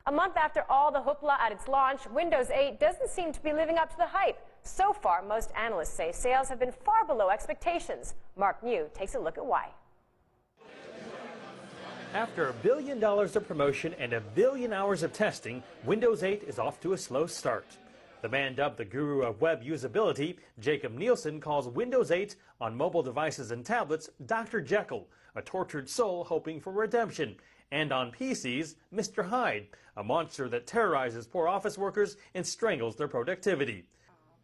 A month after all the hoopla at its launch, Windows 8 doesn't seem to be living up to the hype. So far, most analysts say sales have been far below expectations. Mark New takes a look at why. After $1 billion of promotion and 1 billion hours of testing, Windows 8 is off to a slow start. The man dubbed the guru of web usability, Jacob Nielsen, calls Windows 8 on mobile devices and tablets Dr. Jekyll, a tortured soul hoping for redemption, and on PCs, Mr. Hyde, a monster that terrorizes poor office workers and strangles their productivity.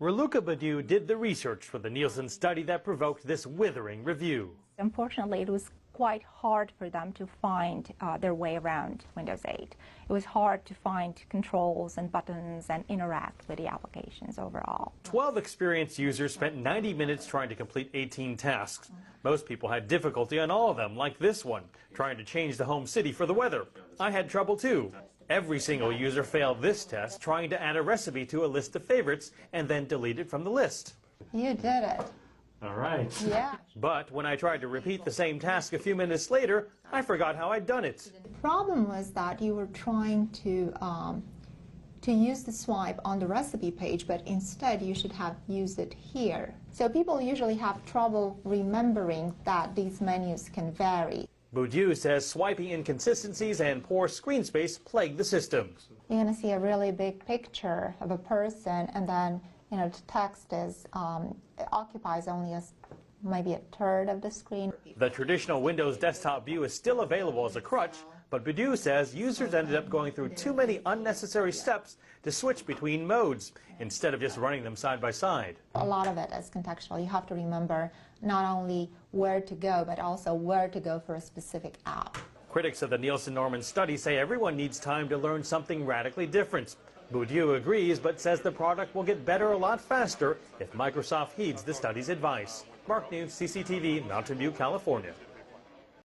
Raluca Badu did the research for the Nielsen study that provoked this withering review. Unfortunately, it was quite hard for them to find their way around Windows 8. It was hard to find controls and buttons and interact with the applications overall. 12 experienced users spent 90 minutes trying to complete 18 tasks. Most people had difficulty on all of them, like this one, trying to change the home city for the weather. I had trouble too. Every single user failed this test trying to add a recipe to a list of favorites and then delete it from the list. You did it. All right. Yeah. But when I tried to repeat the same task a few minutes later, I forgot how I'd done it. The problem was that you were trying to use the swipe on the recipe page, but instead you should have used it here. So people usually have trouble remembering that these menus can vary. Boudieu says swiping inconsistencies and poor screen space plague the system. You're going to see a really big picture of a person, and then the text is occupies only maybe a third of the screen. The traditional Windows desktop view is still available as a crutch, but Boudieu says users ended up going through too many unnecessary steps to switch between modes, instead of just running them side by side. A lot of it is contextual. You have to remember not only where to go, but also where to go for a specific app. Critics of the Nielsen-Norman study say everyone needs time to learn something radically different. Boudieu agrees, but says the product will get better a lot faster if Microsoft heeds the study's advice. Mark News, CCTV, Mountain View, California.